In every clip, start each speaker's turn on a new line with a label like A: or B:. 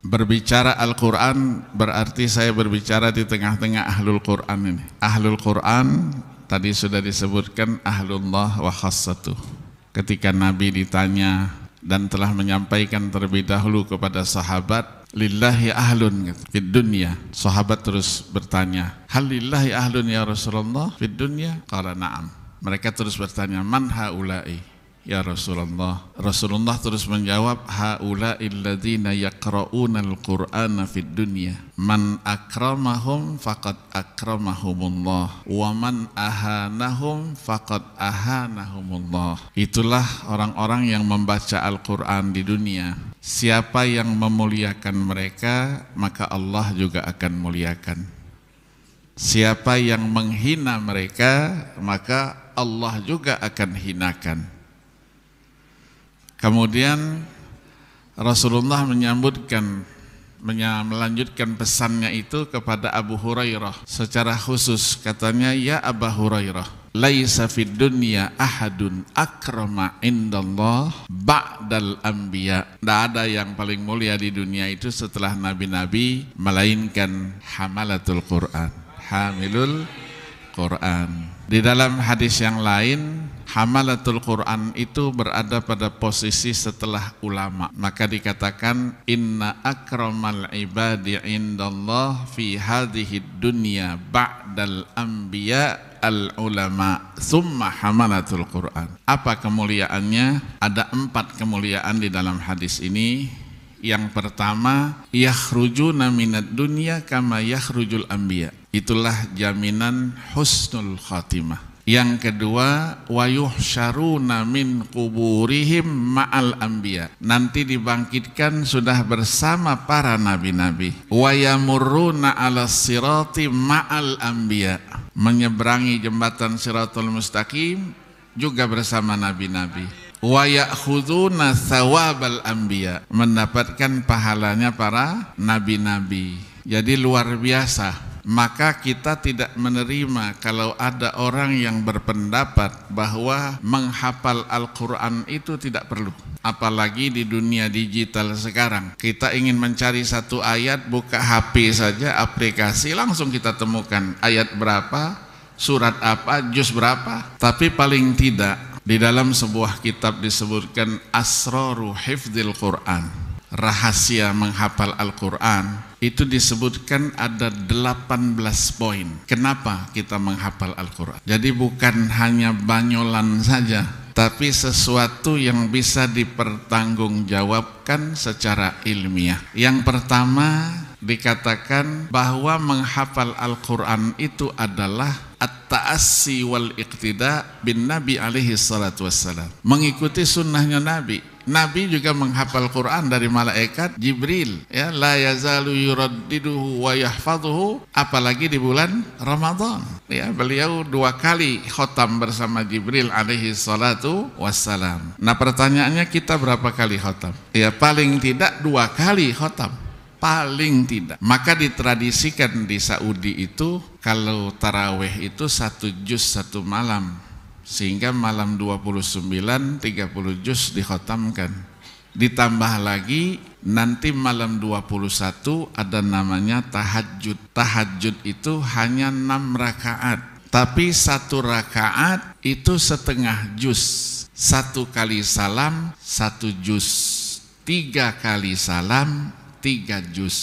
A: Berbicara Al-Quran berarti saya berbicara di tengah-tengah ahlul Quran ini. Ahlul Quran tadi sudah disebutkan ahlullah wa khassatuh. Ketika Nabi ditanya dan telah menyampaikan terlebih dahulu kepada sahabat, lillahi ahlun fid dunya. Sahabat terus bertanya, hal lillahi ahlun ya Rasulullah fid dunya? Qala na'am. Mereka terus bertanya, man haula'i ya Rasulullah? Rasulullah terus menjawab, haula'il ladzina yaqra'unal qur'ana fid dunya man akramahum faqad akramahumullah wa man ahanahum faqad ahanahumullah. Itulah orang-orang yang membaca Al-Quran di dunia. Siapa yang memuliakan mereka, maka Allah juga akan muliakan. Siapa yang menghina mereka, maka Allah juga akan hinakan. Kemudian Rasulullah melanjutkan pesannya itu kepada Abu Hurairah secara khusus. Katanya, ya Abu Hurairah, laisa fid dunya ahadun akrama indallah ba'dal anbiya. Tidak ada yang paling mulia di dunia itu setelah nabi-nabi melainkan hamalatul Quran, hamilul Quran. Di dalam hadis yang lain, hamalatul Quran itu berada pada posisi setelah ulama. Maka dikatakan, inna akramal ibadi indallah fi hadhihi dunya ba'dal anbiya al-ulama thumma hamalatul Quran. Apa kemuliaannya? Ada 4 kemuliaan di dalam hadis ini. Yang pertama, yakhrujuna minad dunya kama yakhrujul anbiya. Itulah jaminan husnul khatimah. Yang kedua, wa yuhsyaruna min kuburihim ma'al anbiya. Nanti dibangkitkan sudah bersama para nabi-nabi. Wa yamurruna 'alas sirati ma'al anbiya. Menyeberangi jembatan Siratul Mustaqim juga bersama nabi-nabi. Wa ya'khuduna thawabal anbiya. Mendapatkan pahalanya para nabi-nabi. Jadi luar biasa. Maka kita tidak menerima kalau ada orang yang berpendapat bahwa menghafal Al-Quran itu tidak perlu. Apalagi di dunia digital sekarang. Kita ingin mencari satu ayat, buka HP saja, aplikasi, langsung kita temukan ayat berapa, surat apa, juz berapa. Tapi paling tidak, di dalam sebuah kitab disebutkan Asraru Hifdzil Quran, rahasia menghafal Al-Quran. Itu disebutkan ada 18 poin. Kenapa kita menghafal Al-Quran? Jadi bukan hanya banyolan saja, tapi sesuatu yang bisa dipertanggungjawabkan secara ilmiah. Yang pertama dikatakan bahwa menghafal Al-Quran itu adalah at-ta'assi wal iqtida bin Nabi alaihi salatu wassalam. Mengikuti sunnahnya Nabi. Nabi juga menghafal Quran dari malaikat Jibril, ya, la yazalu yuraddiduhu wa yahfazuhu, apalagi di bulan Ramadan. Ya, beliau 2 kali khotam bersama Jibril alaihi salatu wassalam. Nah, pertanyaannya, kita berapa kali khotam? Ya, paling tidak 2 kali khotam. Paling tidak. Maka ditradisikan di Saudi itu kalau taraweh itu 1 juz 1 malam. Sehingga malam 29 30 juz dikhatamkan. Ditambah lagi nanti malam 21 ada namanya tahajud. Tahajud itu hanya 6 rakaat. Tapi 1 rakaat itu setengah juz. 1 kali salam 1 juz. 3 kali salam 3 juz.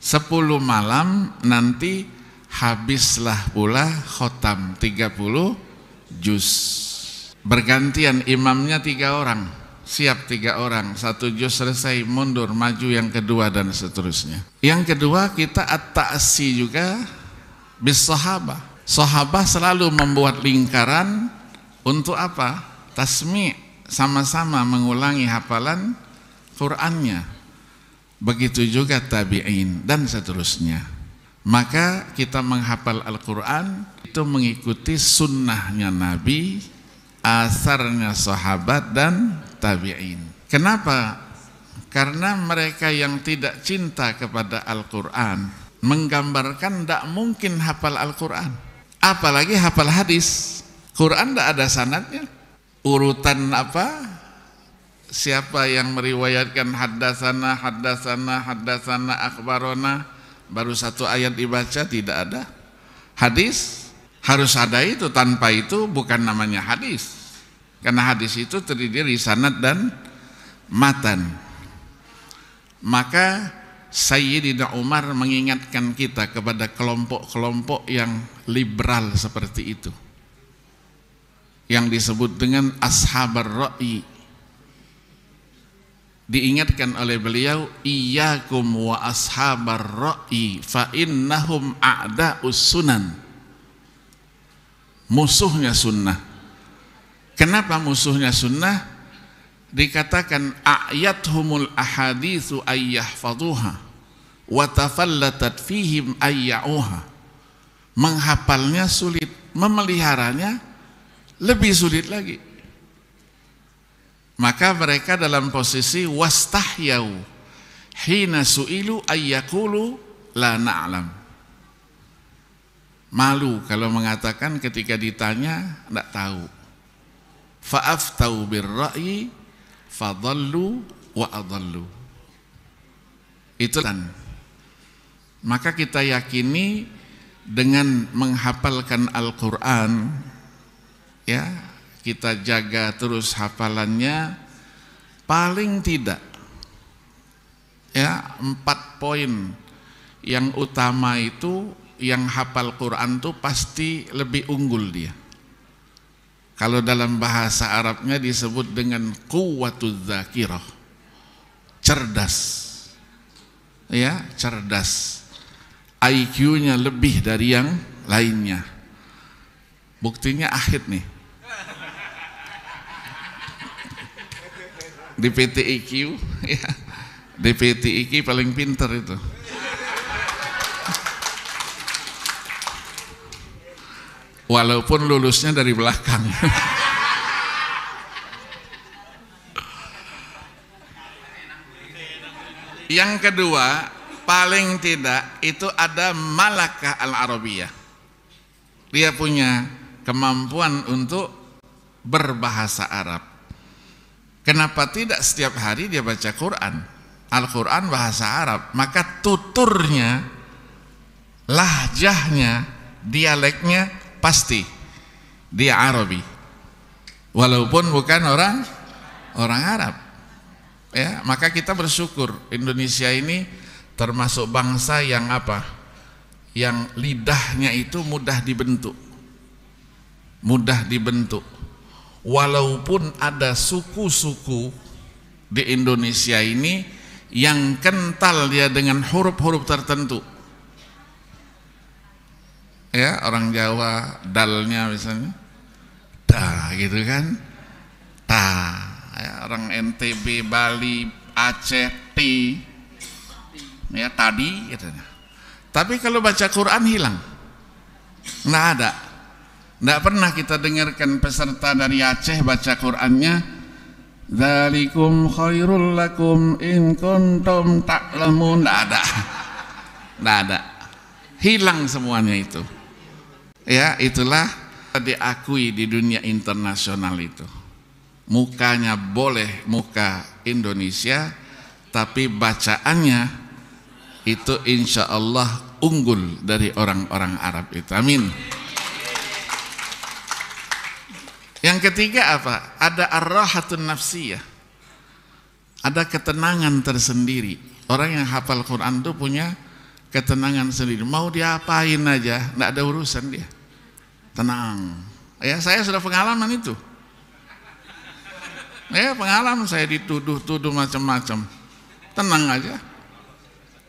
A: 10 malam nanti habislah pula khotam 30 juz. Bergantian, imamnya 3 orang, siap 3 orang, 1 juz selesai, mundur, maju yang kedua, dan seterusnya. Yang kedua, kita at-ta'assi juga bis sahabah. Sahabah selalu membuat lingkaran untuk apa? Tasmi', sama-sama mengulangi hafalan Qur'annya. Begitu juga tabi'in dan seterusnya. Maka kita menghafal Al-Quran itu mengikuti sunnahnya Nabi, asarnya sahabat dan tabi'in. Kenapa? Karena mereka yang tidak cinta kepada Al-Quran menggambarkan tidak mungkin hafal Al-Quran, apalagi hafal hadis. Quran tidak ada sanadnya, urutan apa siapa yang meriwayatkan haddasana, haddasana, haddasana, akhbarona, baru satu ayat dibaca, tidak ada. Hadis harus ada itu, tanpa itu bukan namanya hadis. Karena hadis itu terdiri dari sanad dan matan. Maka Sayyidina Umar mengingatkan kita kepada kelompok-kelompok yang liberal seperti itu, yang disebut dengan ashabar ra'i. Diingatkan oleh beliau, iyyakum wa ashabar ra'i fa innahum a'da'us sunan. Musuhnya sunnah. Kenapa musuhnya sunnah? Dikatakan a'yathumul ahaditsu ayyahfaduha wa tafallatat fihim ayyauha. Menghafalnya sulit, memeliharanya lebih sulit lagi. Maka mereka dalam posisi wastahyau hina su'ilu ayyaqulu la na'lam. Malu kalau mengatakan ketika ditanya enggak tahu. Fa'aftau birra'yi fadallu wa adallu. Itu kan. Maka kita yakini dengan menghafalkan Al-Qur'an, ya, kita jaga terus hafalannya, paling tidak ya 4 poin yang utama itu, yang hafal Quran tuh pasti lebih unggul dia. Kalau dalam bahasa Arabnya disebut dengan quwwatuz dzakirah, cerdas, ya, cerdas. IQ-nya lebih dari yang lainnya. Buktinya Ahid nih. Di PTIQ, ya, di PTIQ paling pintar itu. Walaupun lulusnya dari belakang. Yang kedua, paling tidak itu ada malakah al-arabiyah. Dia punya kemampuan untuk berbahasa Arab. Kenapa tidak setiap hari dia baca Quran? Al-Quran bahasa Arab, maka tuturnya, lahjahnya, dialeknya pasti dia Arabi, walaupun bukan orang Arab. Ya, maka kita bersyukur Indonesia ini termasuk bangsa yang apa? Yang lidahnya itu mudah dibentuk. Mudah dibentuk. Walaupun ada suku-suku di Indonesia ini yang kental dia dengan huruf-huruf tertentu. Ya, orang Jawa dalnya misalnya da gitu kan, ta. Ya, orang NTB, Bali, Aceh, ti, ya, tadi gitu. Tapi kalau baca Quran hilang, nggak ada. Nggak pernah kita dengarkan peserta dari Aceh baca Qurannya dzalikum khairul lakum in kuntum ta'lamun. Nggak ada, nggak ada, hilang semuanya itu. Ya, itulah diakui di dunia internasional itu. Mukanya boleh muka Indonesia, tapi bacaannya itu insya Allah unggul dari orang-orang Arab itu. Amin. Yang ketiga apa? Ada ar-rahatun nafsiyah. Ada ketenangan tersendiri. Orang yang hafal Quran itu punya ketenangan sendiri. Mau diapain aja, enggak ada urusan dia. Tenang. Ya, saya sudah pengalaman itu. Ya, pengalaman saya dituduh-tuduh macam-macam. Tenang aja.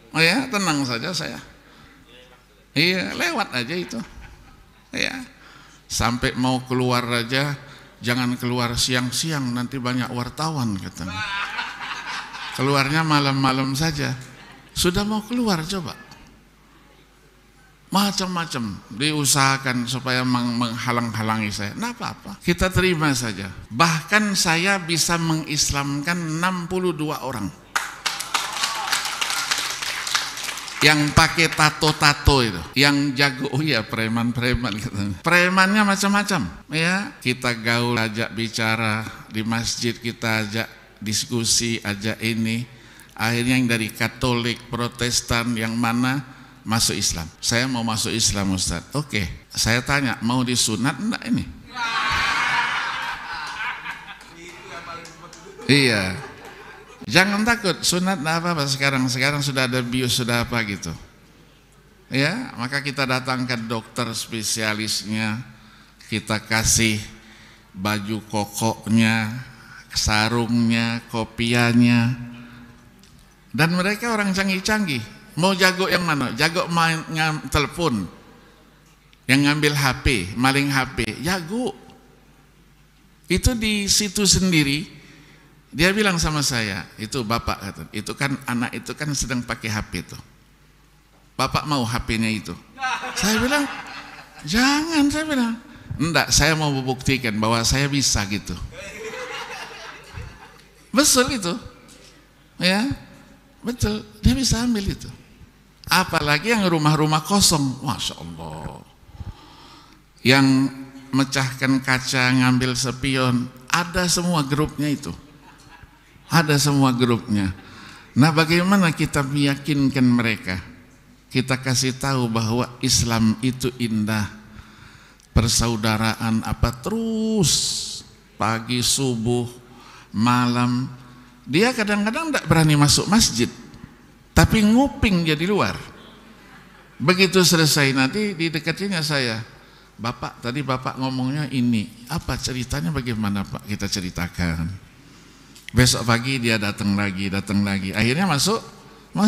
A: Oh ya, tenang saja saya. Iya, lewat aja itu. Ya. Sampai mau keluar aja, jangan keluar siang-siang, nanti banyak wartawan katanya. Keluarnya malam-malam saja. Sudah mau keluar coba. Macam-macam diusahakan supaya menghalang-halangi saya. Nah, apa-apa, kita terima saja. Bahkan saya bisa mengislamkan 62 orang yang pakai tato-tato itu, yang jago. Oh ya, preman-preman katanya. Premannya macam-macam ya. Kita gaul, ajak bicara di masjid, kita ajak diskusi, ajak ini. Akhirnya yang dari Katolik, Protestan, yang mana masuk Islam. Saya mau masuk Islam, Ustaz. Oke, saya tanya, mau disunat enggak ini? Iya. Jangan takut, sunat enggak apa-apa sekarang. Sekarang sudah ada bius, sudah apa gitu. Ya, maka kita datangkan dokter spesialisnya, kita kasih baju kokoknya, sarungnya, kopiahnya. Dan mereka orang canggih-canggih. Mau jago yang mana? Jago main telepon, yang ngambil HP, maling HP, jago. Itu di situ sendiri. Dia bilang sama saya, itu bapak kata, itu kan anak itu kan sedang pakai HP itu. Bapak mau HP-nya itu? Saya bilang, jangan, saya bilang. Enggak, saya mau membuktikan bahwa saya bisa gitu. Betul itu. Ya, betul, dia bisa ambil itu. Apalagi yang rumah-rumah kosong, Masya Allah. Yang mecahkan kaca, ngambil spion, ada semua grupnya itu. Ada semua grupnya. Nah, bagaimana kita meyakinkan mereka? Kita kasih tahu bahwa Islam itu indah, persaudaraan apa terus, pagi, subuh, malam. Dia kadang-kadang tidak berani masuk masjid, tapi nguping jadi luar. Begitu selesai nanti didekatinya saya, Bapak tadi Bapak ngomongnya ini, apa ceritanya, bagaimana Pak? Kita ceritakan. Besok pagi dia datang lagi, akhirnya masuk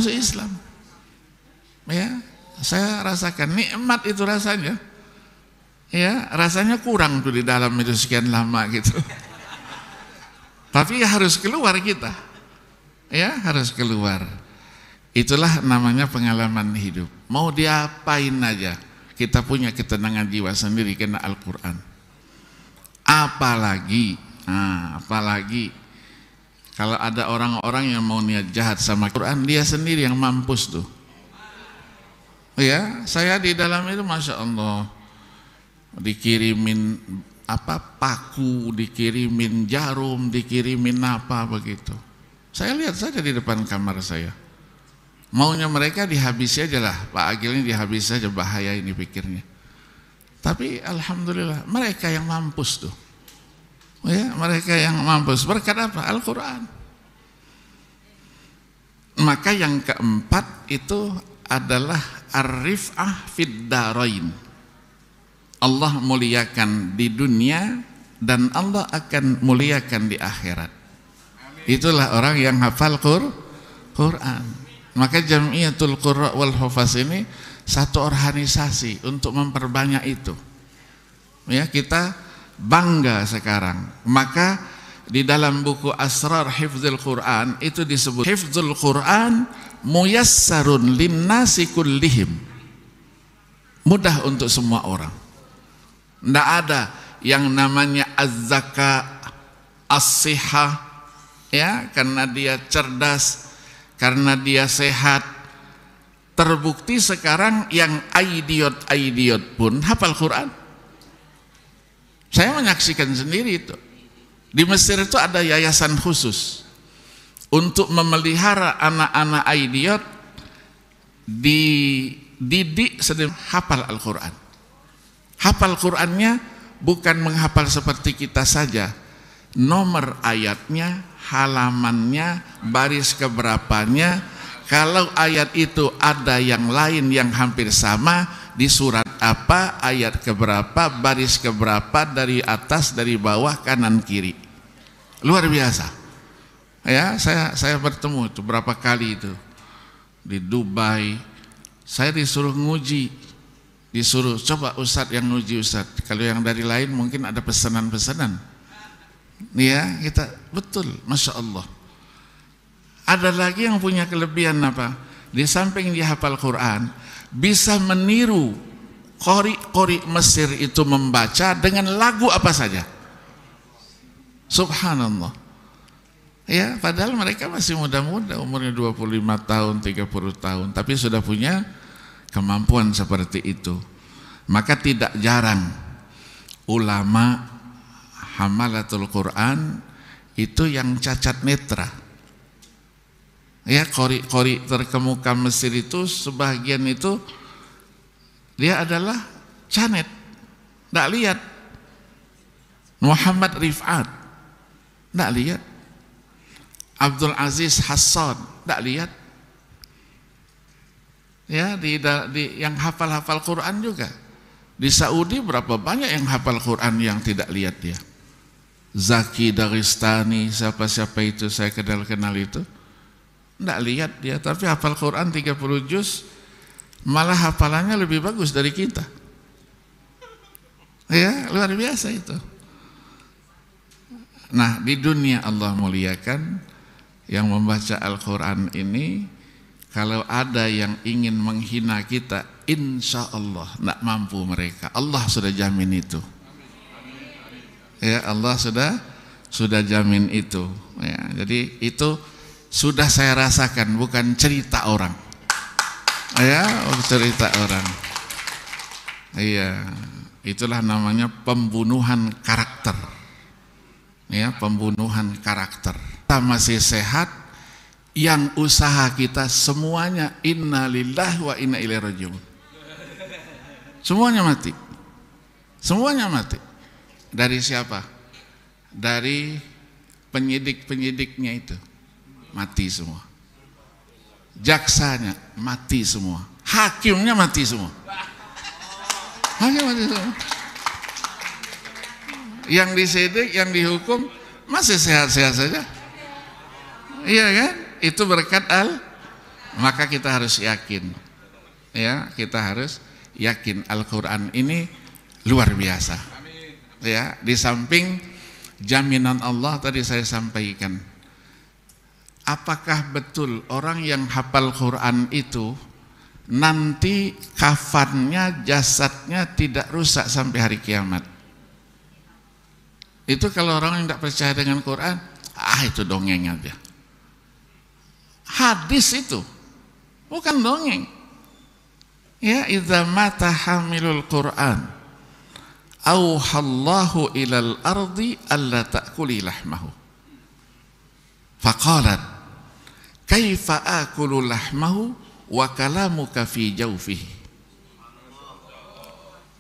A: Islam. Ya, saya rasakan nikmat itu rasanya. Ya, rasanya kurang tuh di dalam itu sekian lama gitu. Tapi harus keluar kita. Ya, harus keluar. Itulah namanya pengalaman hidup. Mau diapain aja, kita punya ketenangan jiwa sendiri karena Al-Quran. Apalagi kalau ada orang-orang yang mau niat jahat sama Quran, dia sendiri yang mampus tuh. Ya, saya di dalam itu Masya Allah, dikirimin apa, paku, dikirimin jarum, dikirimin apa begitu. Saya lihat saja di depan kamar saya. Maunya mereka dihabisi aja lah, Pak Agil ini dihabisi saja, bahaya ini pikirnya. Tapi alhamdulillah mereka yang mampus tuh. Ya, mereka yang mampus berkat apa? Al-Quran. Maka yang keempat itu adalah ar-rif'ah fid darain. Allah muliakan di dunia dan Allah akan muliakan di akhirat. Itulah orang yang hafal Quran. Maka Jamiatul Qurra wal Hufaz ini satu organisasi untuk memperbanyak itu. Ya, kita bangga sekarang. Maka di dalam buku Asrar Hifdzul Quran itu disebut Hifdzul Quran muyassarun linnasi kullihim, mudah untuk semua orang. Tidak ada yang namanya az-zaka, as-sihah, ya, karena dia cerdas, karena dia sehat. Terbukti sekarang yang idiot pun hafal Quran. Saya menyaksikan sendiri itu. Di Mesir itu ada yayasan khusus untuk memelihara anak-anak idiot, dididik sedang hafal Al-Quran. Hafal Qurannya bukan menghafal seperti kita saja, nomor ayatnya, halamannya, baris keberapanya. Kalau ayat itu ada yang lain yang hampir sama, di surat apa, ayat keberapa, baris keberapa, dari atas, dari bawah, kanan, kiri. Luar biasa. Ya, saya bertemu itu berapa kali itu di Dubai. Saya disuruh nguji, disuruh coba Ustadz yang nguji Ustadz. Kalau yang dari lain mungkin ada pesanan-pesanan. Ya, kita betul, Masya Allah. Ada lagi yang punya kelebihan apa? Di samping dia hafal Quran, bisa meniru qori Mesir itu membaca dengan lagu apa saja. Subhanallah. Ya, padahal mereka masih muda-muda, umurnya 25 tahun, 30 tahun, tapi sudah punya kemampuan seperti itu. Maka tidak jarang ulama hamalatul Quran itu yang cacat netra. Ya, qori terkemuka Mesir itu sebagian itu dia adalah canet, tidak lihat. Muhammad Rif'at tidak lihat. Abdul Aziz Hassan tidak lihat. Ya, yang hafal-hafal Quran juga. Di Saudi berapa banyak yang hafal Quran yang tidak lihat dia. Zaki Daristani, siapa-siapa itu saya kenal itu. Tidak lihat dia, tapi hafal Quran 30 juz, malah hafalannya lebih bagus dari kita. Ya, luar biasa itu. Nah, di dunia Allah muliakan, yang membaca Al-Quran ini, kalau ada yang ingin menghina kita, insya Allah tidak mampu mereka. Allah sudah jamin itu. Ya, Allah sudah jamin itu. Ya, jadi itu sudah saya rasakan, bukan cerita orang. Ya, cerita orang. Iya, itulah namanya pembunuhan karakter. Ya, pembunuhan karakter. Kita masih sehat, yang usaha kita semuanya innalillahi wa inna ilaihi rajiun. Semuanya mati. Semuanya mati. Dari siapa? Dari penyidik-penyidiknya itu. Mati semua. Jaksanya mati semua. Hakimnya mati semua. Hakim mati semua. Yang disidik, yang dihukum masih sehat-sehat saja. Iya kan? Itu berkat maka kita harus yakin. Ya, kita harus yakin Al-Qur'an ini luar biasa. Ya, di samping jaminan Allah tadi saya sampaikan. Apakah betul orang yang hafal Quran itu nanti kafannya, jasadnya tidak rusak sampai hari kiamat? Itu kalau orang yang tidak percaya dengan Quran, itu dongeng aja. Hadis itu bukan dongeng. Ya, idza mata hamilul Quran auhallahu ilal ardi alla ta'kuli lahmahu. Faqalat kaifa akulu lahmahu wa kalamuka fi jawfihi.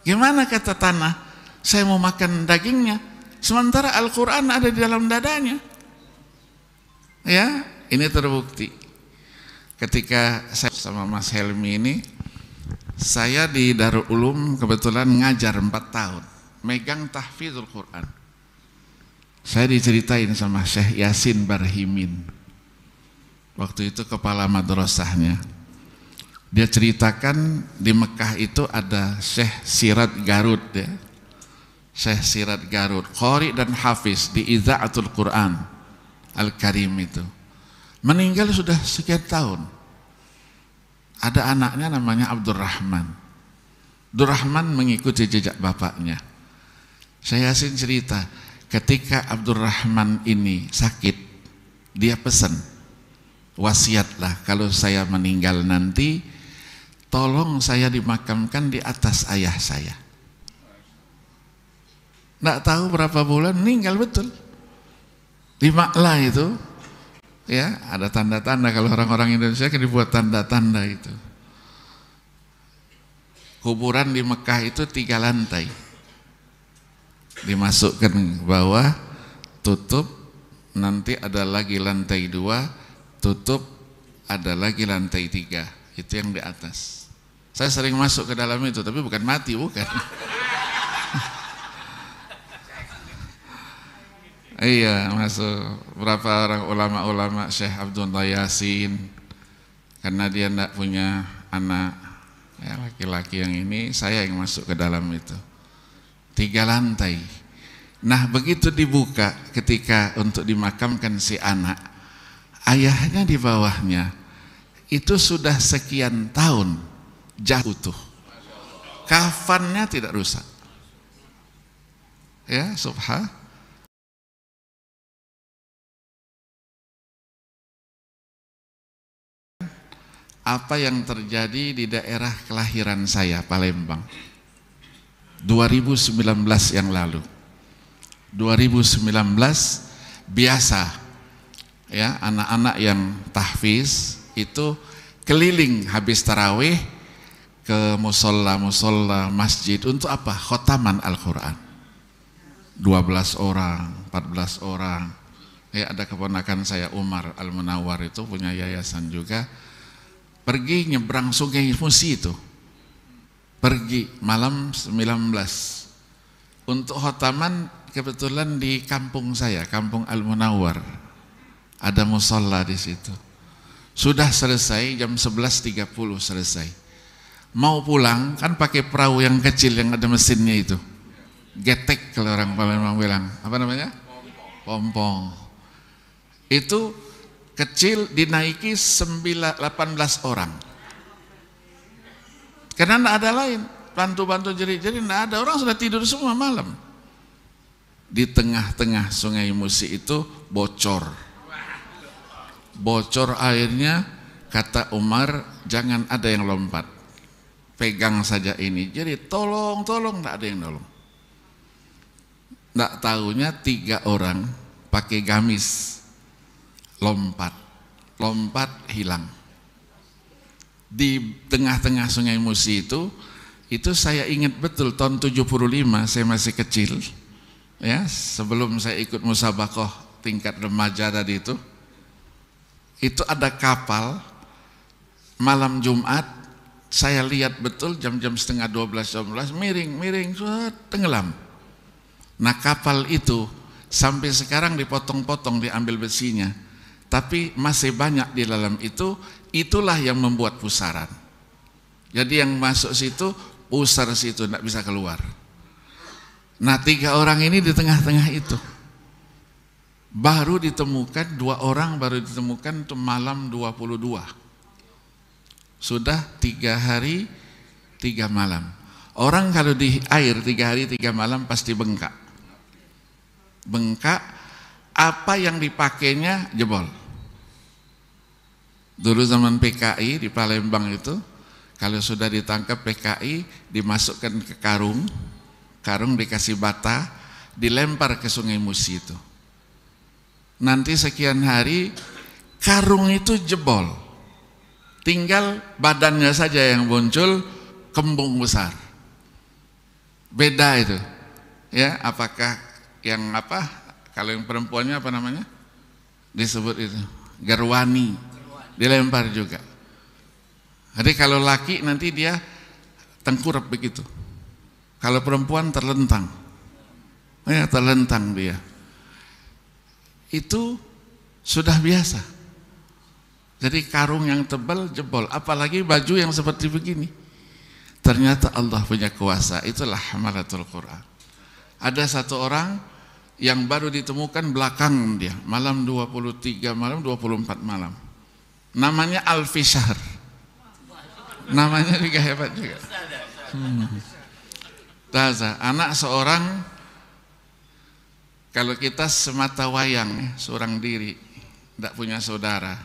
A: Gimana kata tanah, saya mau makan dagingnya sementara Al-Quran ada di dalam dadanya. Ya, ini terbukti. Ketika saya sama Mas Helmi ini, saya di Darul Ulum kebetulan ngajar 4 tahun, megang tahfidzul Quran. Saya diceritain sama Syekh Yasin Barhimin, waktu itu kepala madrasahnya. Dia ceritakan di Mekah itu ada Syekh Sirat Garut, ya. Syekh Sirat Garut, qari dan hafiz di Idza'atul Quran Al-Karim itu. Meninggal sudah sekian tahun. Ada anaknya namanya Abdurrahman. Abdurrahman mengikuti jejak bapaknya. Saya Yasin cerita, ketika Abdurrahman ini sakit, dia pesan, wasiatlah kalau saya meninggal nanti, tolong saya dimakamkan di atas ayah saya. Nggak tahu berapa bulan meninggal betul. Di Makla itu, ya, ada tanda-tanda. Kalau orang-orang Indonesia kan dibuat tanda-tanda itu. Kuburan di Mekah itu 3 lantai. Dimasukkan ke bawah, tutup, nanti ada lagi lantai 2, tutup, ada lagi lantai 3. Itu yang di atas. Saya sering masuk ke dalam itu, tapi bukan mati, bukan. Iya, masuk berapa orang ulama-ulama, Syekh Abdullah Yasin, karena dia tidak punya anak, ya, laki-laki yang ini, saya yang masuk ke dalam itu. 3 lantai. Nah, begitu dibuka ketika untuk dimakamkan si anak, ayahnya di bawahnya itu sudah sekian tahun jatuh utuh, kafannya tidak rusak. Ya, subhanallah. Apa yang terjadi di daerah kelahiran saya, Palembang, 2019 yang lalu. 2019 biasa ya, anak-anak yang tahfiz itu keliling habis tarawih ke musola masjid untuk apa? Khotaman Al-Quran. 12 orang, 14 orang. Ya, ada keponakan saya Umar Al-Munawar itu punya yayasan juga. Pergi nyebrang Sungai Musi itu. Pergi malam 19. Untuk khotaman kebetulan di kampung saya, Kampung Al-Munawar. Ada musola di situ. Sudah selesai jam 11.30 selesai. Mau pulang kan pakai perahu yang kecil yang ada mesinnya itu. Getek kalau orang Palembang bilang. Apa namanya? Pompong. Itu kecil dinaiki 18 orang. Karena tidak ada lain. Bantu-bantu jadi tidak ada. Orang sudah tidur semua malam. Di tengah-tengah Sungai Musi itu bocor. Bocor airnya, kata Umar, jangan ada yang lompat. Pegang saja ini. Jadi tolong, tidak ada yang nolong. Tidak tahunya 3 orang pakai gamis. Lompat hilang. Di tengah-tengah Sungai Musi itu saya ingat betul tahun 75 saya masih kecil. Ya, sebelum saya ikut musabaqah tingkat remaja tadi itu ada kapal malam Jumat, saya lihat betul jam-jam setengah 12 miring tenggelam. Nah, kapal itu sampai sekarang dipotong-potong, diambil besinya, tapi masih banyak di dalam itu. Itulah yang membuat pusaran. Jadi yang masuk situ pusar situ, tidak bisa keluar. Nah, 3 orang ini di tengah-tengah itu baru ditemukan, 2 orang baru ditemukan itu malam 22. Sudah 3 hari 3 malam. Orang kalau di air 3 hari 3 malam pasti bengkak. Bengkak, apa yang dipakainya jebol. Dulu zaman PKI di Palembang itu, kalau sudah ditangkap PKI dimasukkan ke karung dikasih bata, dilempar ke Sungai Musi itu. Nanti sekian hari karung itu jebol, tinggal badannya saja yang muncul, kembung besar. Beda itu, ya. Apakah yang apa? Kalau yang perempuannya apa namanya? Disebut itu garwani. Dilempar juga. Jadi kalau laki nanti dia tengkurap begitu. Kalau perempuan terlentang. Ya, terlentang dia. Itu sudah biasa. Jadi karung yang tebal jebol, apalagi baju yang seperti begini. Ternyata Allah punya kuasa. Itulah hamalatul Quran. Ada 1 orang yang baru ditemukan belakang dia, malam 23 malam, 24 malam. Namanya Al-Fishahr. Namanya juga hebat juga. Taza, anak seorang, kalau kita semata wayang, seorang diri, tidak punya saudara.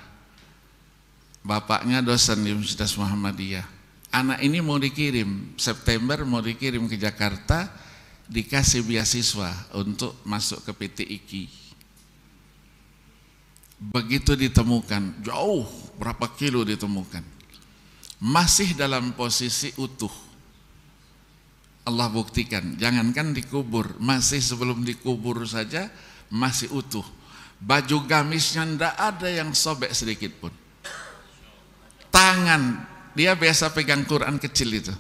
A: Bapaknya dosen di Universitas Muhammadiyah. Anak ini mau dikirim, September mau dikirim ke Jakarta, dikasih beasiswa untuk masuk ke PT IKI. Begitu ditemukan, jauh berapa kilo ditemukan, masih dalam posisi utuh. Allah buktikan, jangankan dikubur, masih sebelum dikubur saja masih utuh. Baju gamisnya tidak ada yang sobek sedikit pun. Tangan, dia biasa pegang Quran kecil itu,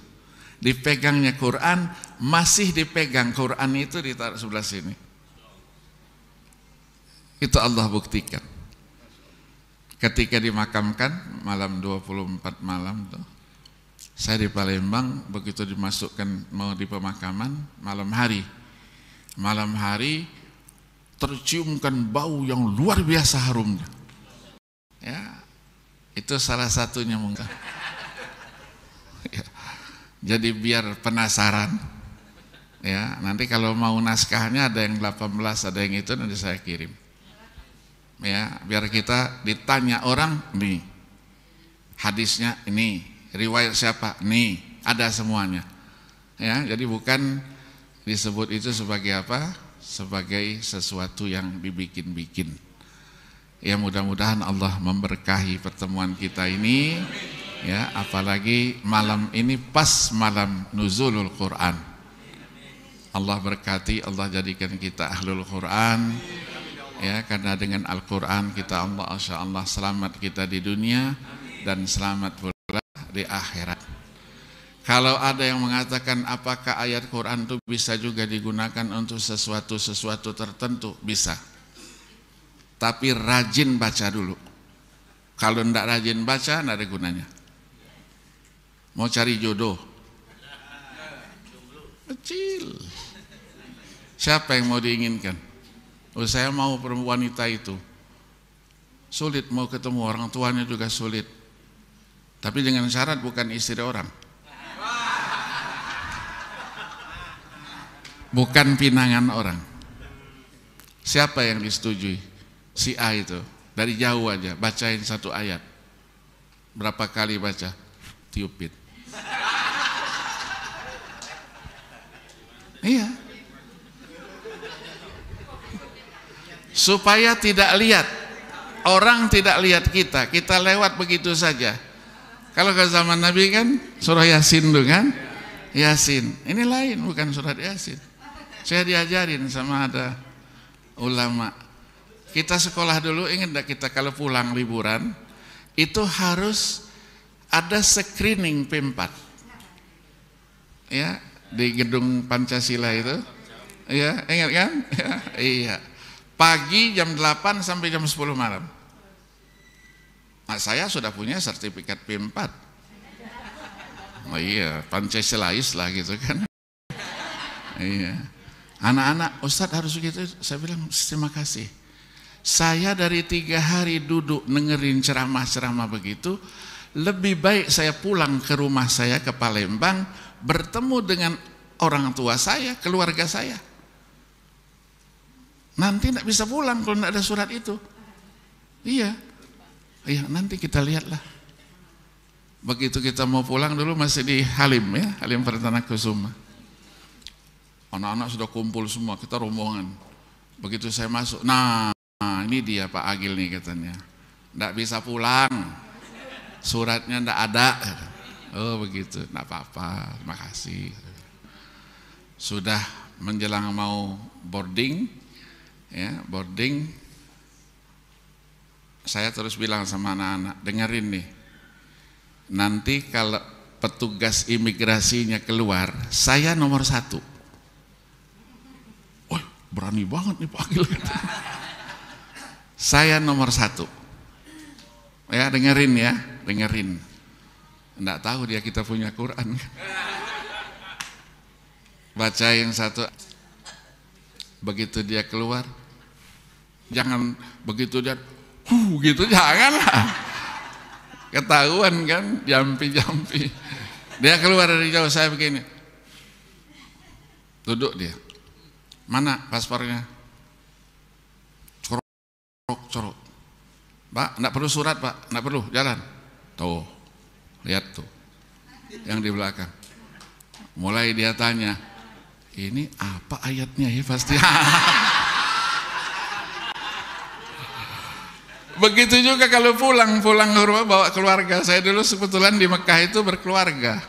A: dipegangnya Quran, masih dipegang Quran itu ditaruh sebelah sini. Itu Allah buktikan. Ketika dimakamkan malam 24 malam tuh, saya di Palembang, begitu dimasukkan mau di pemakaman malam hari terciumkan bau yang luar biasa harumnya. Ya, itu salah satunya mungkin. Ya, jadi biar penasaran. Ya, nanti kalau mau naskahnya ada yang 18, ada yang itu nanti saya kirim. Ya, biar kita ditanya orang, nih hadisnya ini, riwayat siapa, nih ada semuanya. Ya, jadi bukan disebut itu sebagai apa? sebagai sesuatu yang dibikin-bikin. Ya, mudah-mudahan Allah memberkahi pertemuan kita ini. Ya, apalagi malam ini pas malam nuzulul Quran. Allah berkati, Allah jadikan kita ahlul Quran. Ya, karena dengan Al-Quran kita insya Allah selamat kita di dunia dan selamat pula di akhirat. Kalau ada yang mengatakan apakah ayat Quran itu bisa juga digunakan untuk sesuatu tertentu, bisa. Tapi rajin baca dulu. Kalau tidak rajin baca, tidak ada gunanya. Mau cari jodoh? Kecil. Siapa yang mau diinginkan? Oh, saya mau wanita itu. Sulit mau ketemu, orang tuanya juga sulit. Tapi dengan syarat bukan istri orang. Bukan pinangan orang. Siapa yang disetujui? Si A itu. Dari jauh aja, bacain satu ayat. Berapa kali baca? Tiupin. Iya. Supaya tidak lihat, orang tidak lihat kita lewat begitu saja. Kalau ke zaman Nabi kan surah Yasin tuh kan, Yasin. Ini lain, bukan surat Yasin. Saya diajarin sama ada ulama. Kita sekolah dulu, ingat enggak kita kalau pulang liburan itu harus ada screening P4. Ya, di gedung Pancasila itu. Ya, ingat kan? Ya, iya. Pagi jam 8 sampai jam 10 malam. Nah, saya sudah punya sertifikat P4. Oh iya, Pancasilais lah gitu kan. Iya. Anak-anak, Ustadz harus gitu. Saya bilang terima kasih. Saya dari 3 hari duduk dengerin ceramah-ceramah begitu, lebih baik saya pulang ke rumah saya ke Palembang, bertemu dengan orang tua saya, keluarga saya. Nanti tidak bisa pulang kalau tidak ada surat itu. Iya, iya, nanti kita lihatlah. Begitu kita mau pulang dulu masih di Halim ya, Halim Perdana Kusuma. Anak-anak sudah kumpul semua, kita rombongan. Begitu saya masuk, nah ini dia Pak Agil nih katanya. Tidak bisa pulang, suratnya tidak ada. Oh begitu, tidak apa-apa, terima kasih. Sudah menjelang mau boarding. Ya, boarding, saya terus bilang sama anak-anak, dengerin nih, nanti kalau petugas imigrasinya keluar, saya nomor 1. Wah, berani banget nih Pak Agil. Saya nomor 1. Ya, dengerin ya, dengerin. Enggak tahu dia kita punya Quran. Bacain satu. Begitu dia keluar, jangan begitu dia gitu, janganlah, ketahuan kan, jampi-jampi. Dia keluar dari jauh, saya begini, duduk dia, mana paspornya, corok, Pak, enggak perlu surat Pak, enggak perlu, jalan, tuh, lihat tuh, yang di belakang. Mulai dia tanya, ini apa ayatnya ya pasti. Begitu juga kalau pulang ke rumah bawa keluarga. Saya dulu kebetulan di Mekah itu berkeluarga.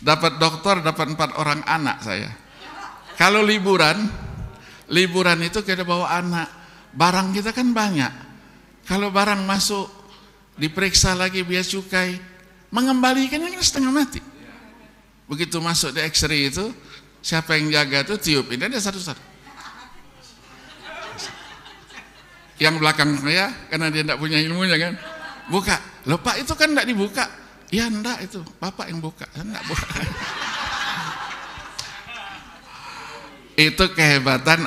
A: Dapat dokter, dapat 4 orang anak saya. Kalau liburan itu kita bawa anak. Barang kita kan banyak. Kalau barang masuk diperiksa lagi biaya cukai, mengembalikannya kan setengah mati. Begitu masuk di X-ray itu, siapa yang jaga tuh tiup, ini ada satu-satu. Yang belakang saya, karena dia tidak punya ilmunya kan, buka. Loh Pak, itu kan tidak dibuka. Ya enggak, itu Bapak yang buka, saya enggak buka. Itu kehebatan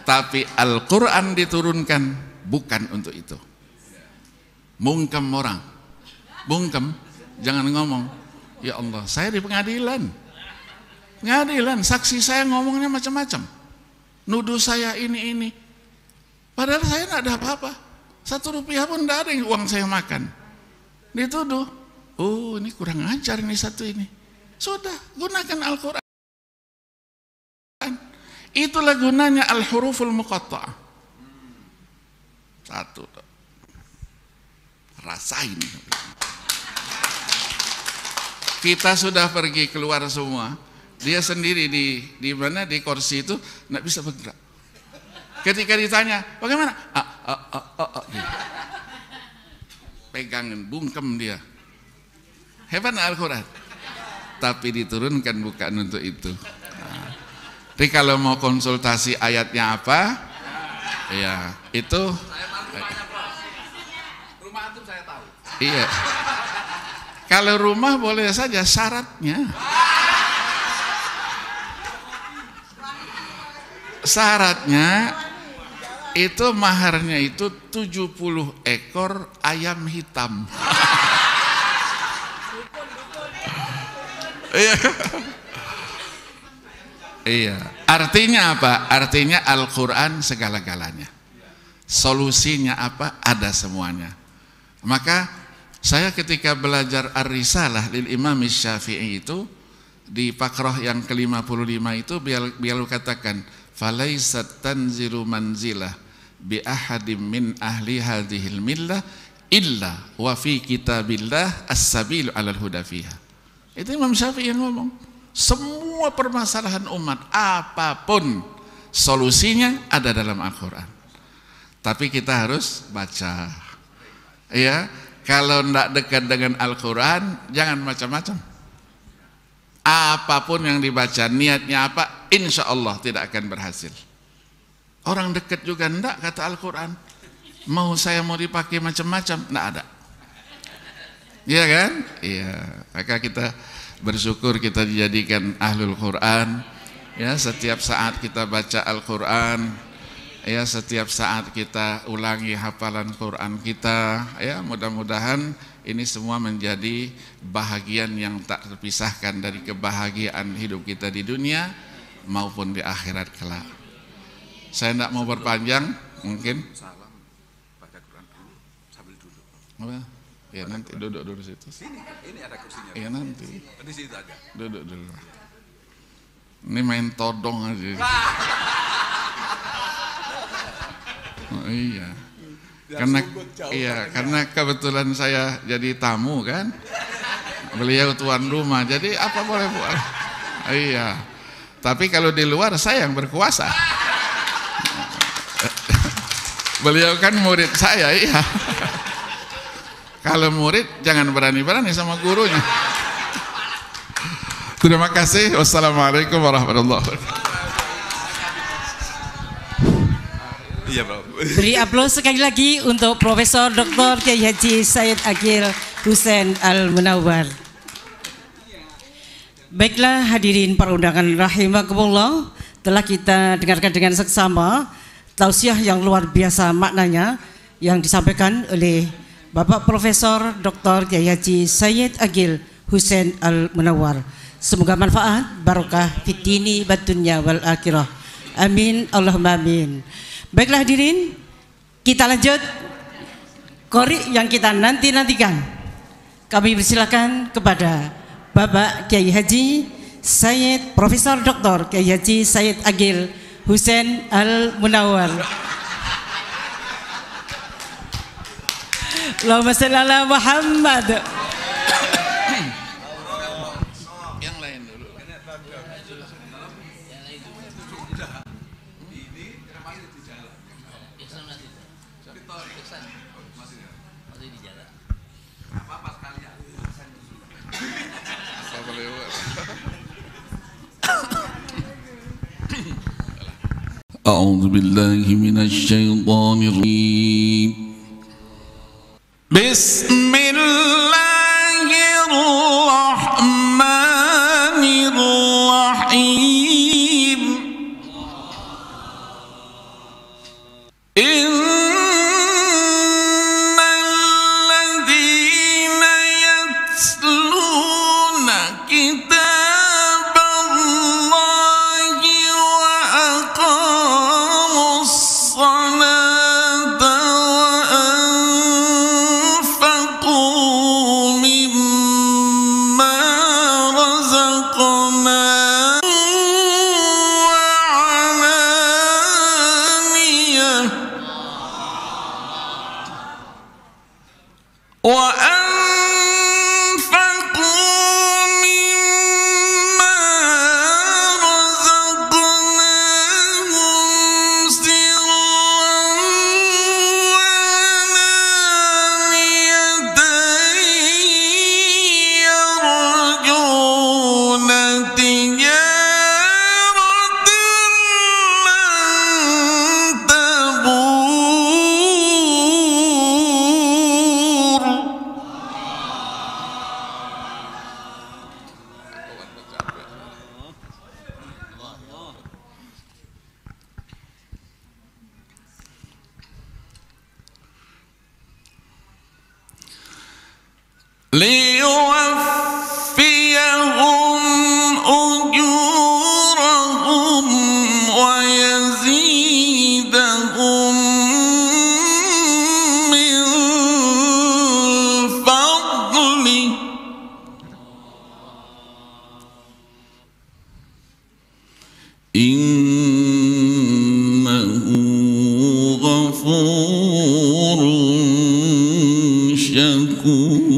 A: tapi Al-Quran diturunkan bukan untuk itu. Mungkem orang, bungkem, jangan ngomong. Ya Allah, saya di pengadilan, saksi saya ngomongnya macam-macam, nuduh saya ini. Padahal saya tidak ada apa-apa, 1 rupiah pun tidak ada yang uang saya makan. Dituduh, oh ini kurang ajar ini satu ini. Sudah, gunakan Al-Quran. Itulah gunanya al-huruful muqatta'ah. Satu. Rasain. Kita sudah pergi keluar semua. Dia sendiri di mana, di kursi itu nggak bisa bergerak. Ketika ditanya, bagaimana? Gitu. Pegangin, bungkem dia. Hebat Al-Quran. Tapi diturunkan bukan untuk itu. Nah, jadi kalau mau konsultasi ayatnya apa, ya itu. Rumah antum saya tahu. Iya. Kalau rumah boleh saja, syaratnya. Syaratnya itu maharnya itu 70 ekor ayam hitam. Iya. Iya. Artinya apa? Artinya Al-Quran segala-galanya. Solusinya apa? Ada semuanya. Maka saya ketika belajar Ar-Risalah lil Imam Syafi'i itu di Pakroh yang ke-55 itu beliau katakan, falaisat tanzilu manzilah bi ahadim min ahli hadhil millah illa wa fi kitabillah as-sabilu alal huda fiha. Itu Imam Syafi'i yang ngomong. Semua permasalahan umat apapun solusinya ada dalam Al-Quran. Tapi kita harus baca. Ya, kalau tidak dekat dengan Al-Quran jangan macam-macam. Apapun yang dibaca, niatnya apa, insya Allah tidak akan berhasil. Orang dekat juga enggak, kata Al-Quran. Mau dipakai macam-macam, enggak ada. Iya kan? Iya. Maka kita bersyukur kita dijadikan ahlul Quran. Ya, setiap saat kita baca Al-Quran. Ya, setiap saat kita ulangi hafalan Quran kita. Ya, mudah-mudahan ini semua menjadi bahagian yang tak terpisahkan dari kebahagiaan hidup kita di dunia maupun di akhirat kelak. Saya tidak mau berpanjang, mungkin. Salam baca Quran dulu sambil duduk. Apa? Ya nanti duduk dulu situ. Ini ada kursinya. Iya nanti. Di situ aja. Duduk dulu. Ini main todong aja. Oh, iya. Karena kebetulan saya jadi tamu kan, beliau tuan rumah, jadi apa boleh buat. Iya. Tapi kalau di luar saya yang berkuasa. Beliau kan murid saya, iya. Kalau murid jangan berani-berani sama gurunya. Terima kasih. Wassalamualaikum warahmatullahi wabarakatuh. Iya, Bro.
B: Beri aplaus sekali lagi untuk Profesor Dr. Kiai Haji Sayyid Aqil Husain Al-Munawwar. Baiklah hadirin para undangan rahimakumullah, telah kita dengarkan dengan seksama tausiah yang luar biasa maknanya yang disampaikan oleh Bapak Profesor Dr. Kiai Haji Sayyid Aqil Husain Al-Munawwar. Semoga manfaat, barokah fid dini wad dunya wal akhirah. Amin Allahumma amin. Baiklah hadirin, kita lanjut qori yang kita nantikan. Kami persilakan kepada Bapak Kiai Haji Sayyid Profesor Dr. Kiai Haji Sayyid Aqil Husain Al-Munawwar. Allahumma shalli ala Muhammad.
A: Yang lain dulu. أعوذ بالله من الشيطان الرجيم بسم الله الرحمن الرحيم إن الذين يتلون كتاب الله وأقاموا الصلاة وأنفقوا innahu ghafurun syakur.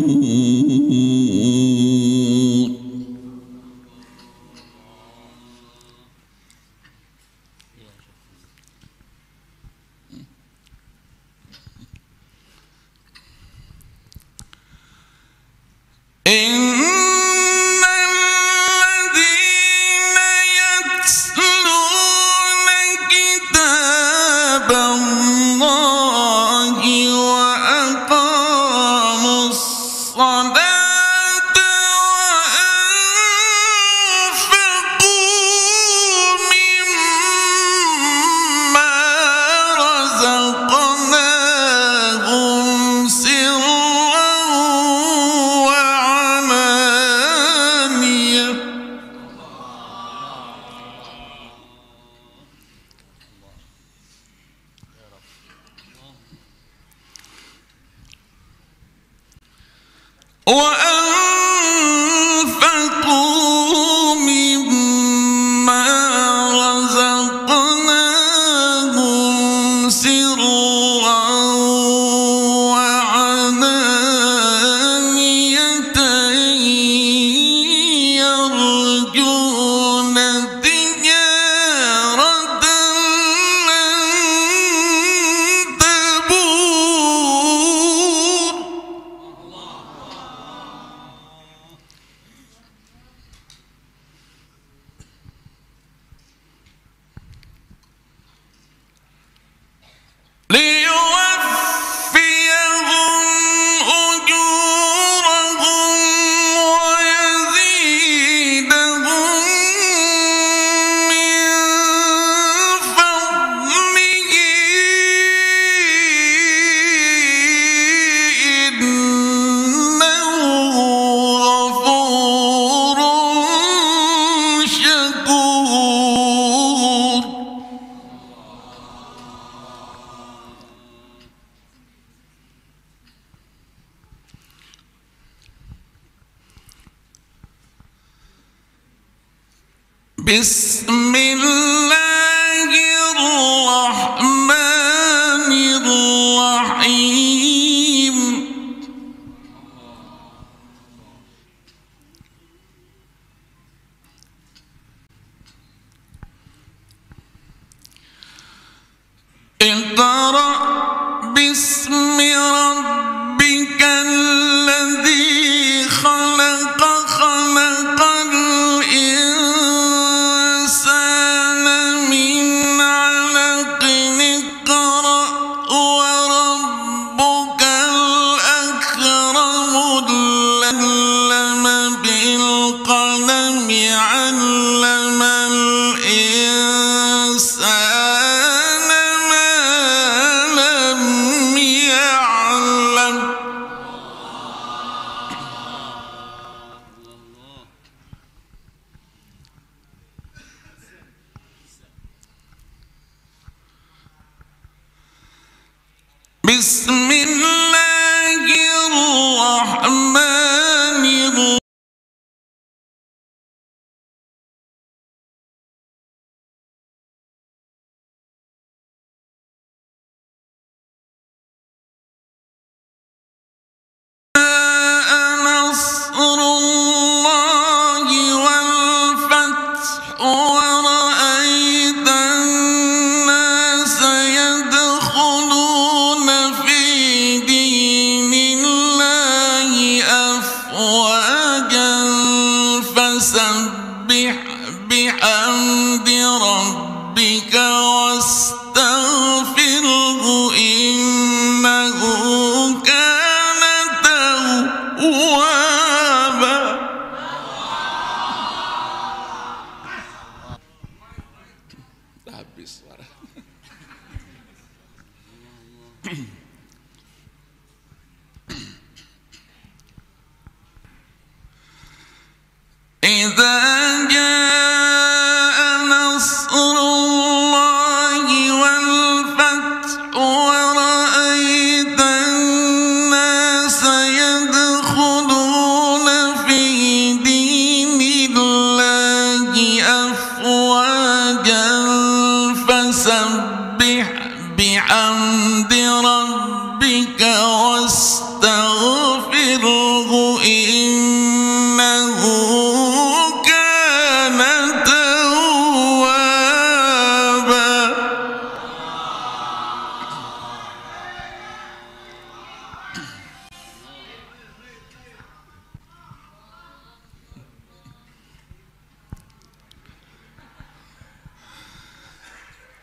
A: وأنفقوا مما رزقناهم سرا وعلانية يرجون تجارة لن تبور. ليوفيهم أجورهم ويزيدهم من فضله إنه غفور شكور. بسم الله الرحمن الرحيم. اقرأ باسم ربك الذي خلق خلق الإنسان من علق. اقرأ وربك الأكرم علم بالقلم علم الإنسان ما لم يعلم. بسم الله الرحمن الرحيم. نصر الله والفتح ورأيت الناس يدخلون في دين الله أفواجا فسبح بحمد ربك واستغفره إنه كان توابا. Habis suara. إذا جاء نصر الله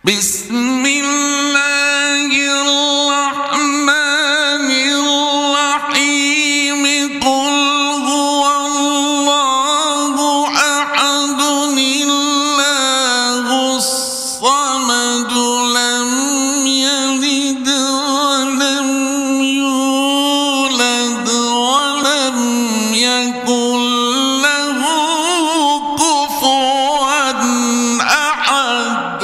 A: Bismillahirrahmanirrahim. Qul huwallahu ahad, Allahus samad, lam yalid wa lam yulad wa lam yakul lahu kufuwan ahad.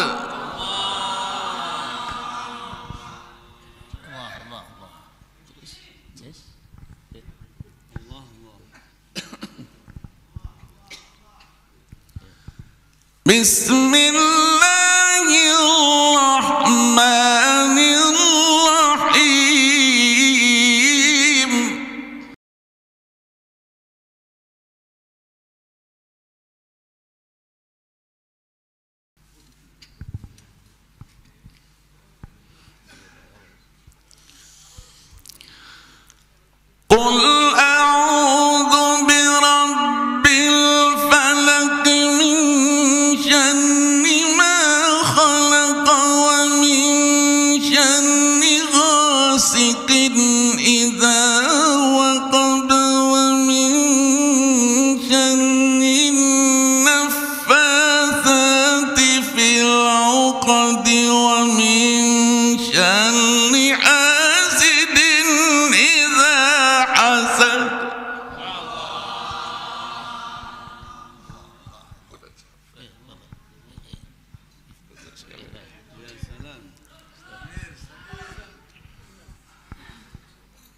A: Bismillahirrahmanirrahim. Qul a'udzu birabbil falaq min syarri ma khalaq wa min syarri ghasiqin idza waqab wa min syarri naffatsati fil 'uqad wa min syarri hasidin idza hasad.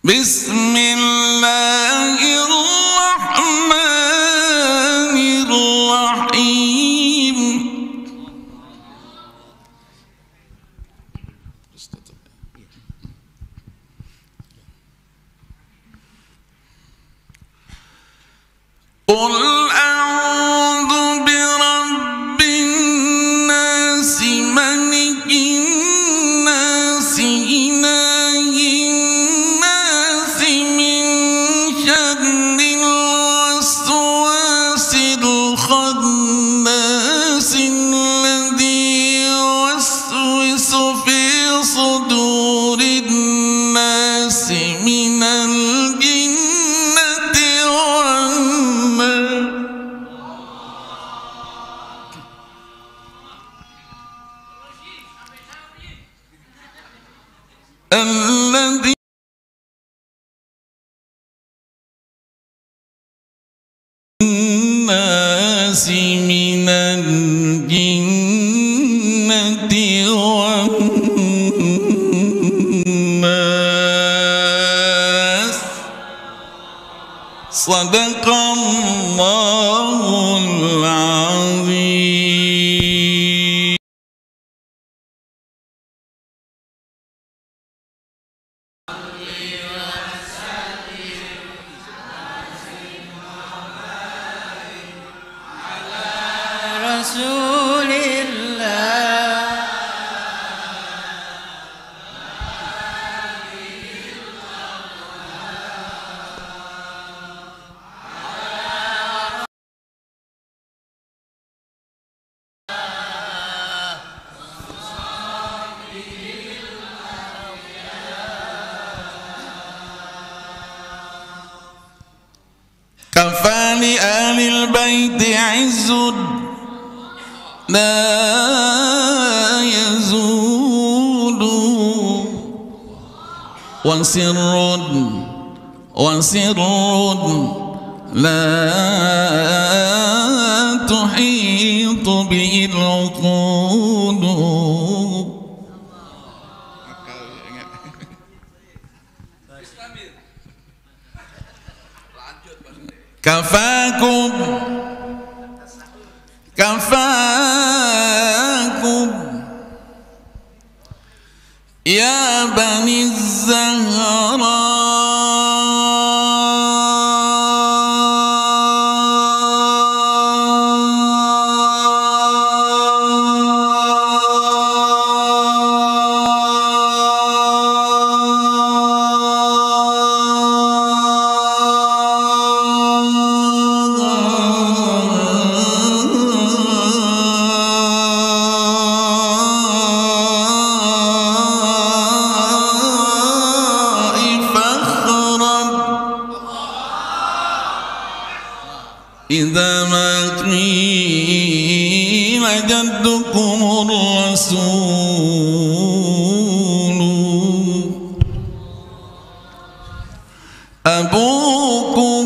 A: Bismillahirrahmanirrahim. Qul a'udzu birabbin nas, malikin nas, ilahin nas, min syarril waswasil khannas, alladzi yuwaswisu fi sudurin nas, minal jinnati wan nas. Alladzi الناس من الجنة والناس. صدق الله العظيم.
B: Rasulillah.
A: كفاني آل البيت عز لا يزول، وسر لا تحيط به العقول. كفاكم يا بني الزهراء إذا ما قيل جدكم الرسول أبوكم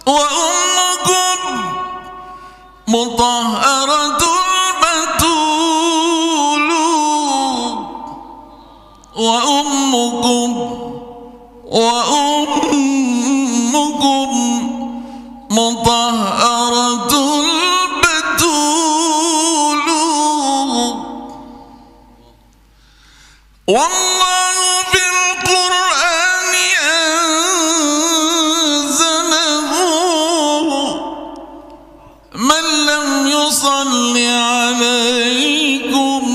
A: وأمكم مطهرة البتول وأمكم مطهرة البتول والله في القرآن أنزله من لم يصل عليكم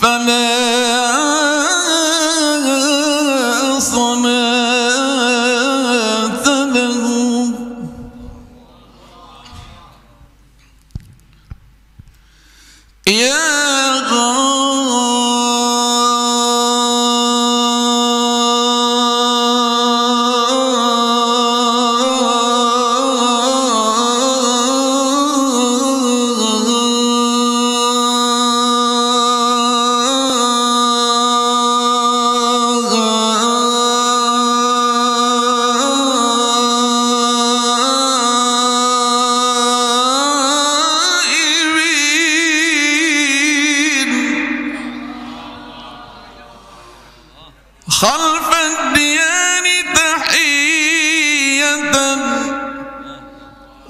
A: فلا صلاة له.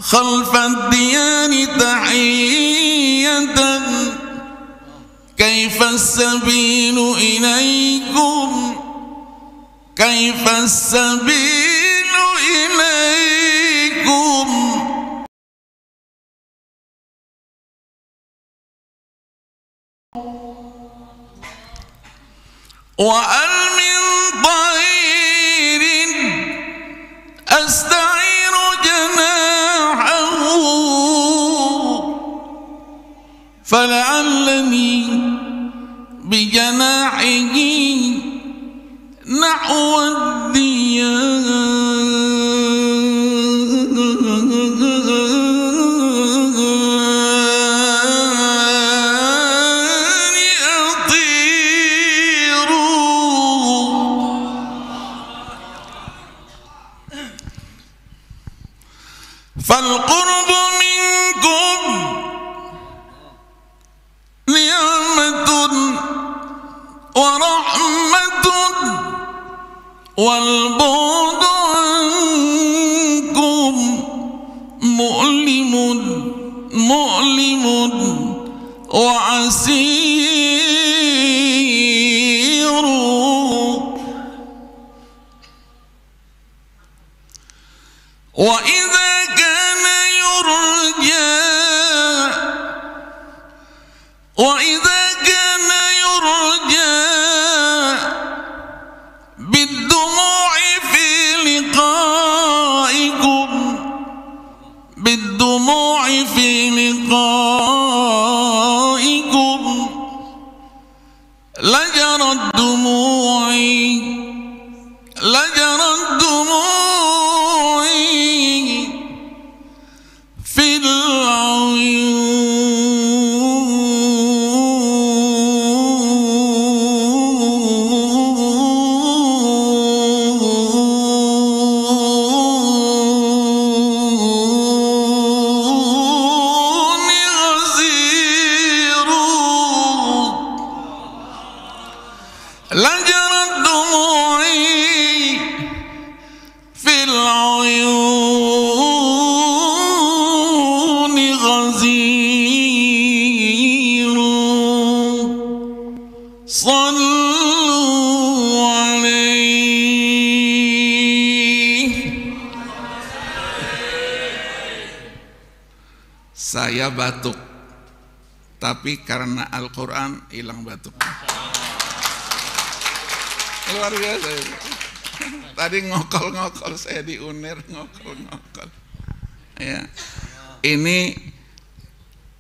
A: خلف الديان تحية كيف السبيل إليكم وهل من طير أستعير جناحه فلعلني بجناحه نحو فالقرب منكم نعمة ورحمة والبعد عنكم مؤلم وعسير وإذا كان يرجى بالدموع في لقائكم لجرت دموعي في العيون غزير لجرت دموعي Saya batuk, tapi karena Al-Quran hilang batuk. Luar biasa itu. Tadi ngokol-ngokol, saya di UNER ngokol-ngokol. Ya. Ini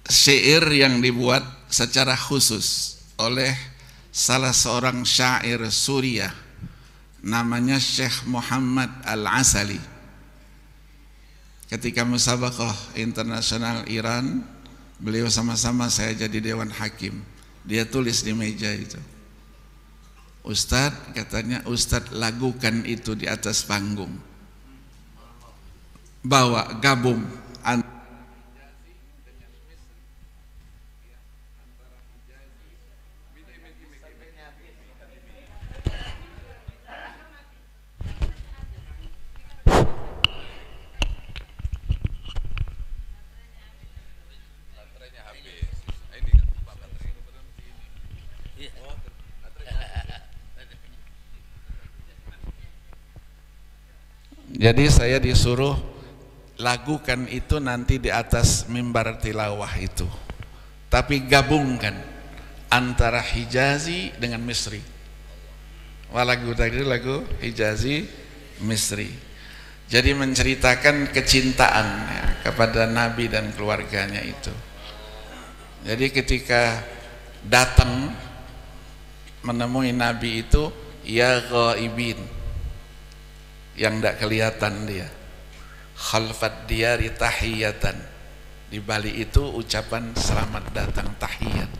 A: syair yang dibuat secara khusus oleh salah seorang syair Suriah, namanya Syekh Muhammad Al-Asali. Ketika musabaqah internasional Iran, beliau sama-sama saya jadi dewan hakim. Dia tulis di meja itu, Ustadz, katanya, Ustadz lagukan itu di atas panggung, bawa gabung Jadi saya disuruh lagukan itu nanti di atas mimbar tilawah itu, tapi gabungkan antara Hijazi dengan Misri. Wah, lagu tadi lagu Hijazi Misri. Jadi menceritakan kecintaan ya, kepada Nabi dan keluarganya itu. Jadi ketika datang menemui Nabi itu, ya ghaibin, yang tidak kelihatan dia, khalfat diyari tahiyatan, di Bali itu ucapan selamat datang, tahiyat.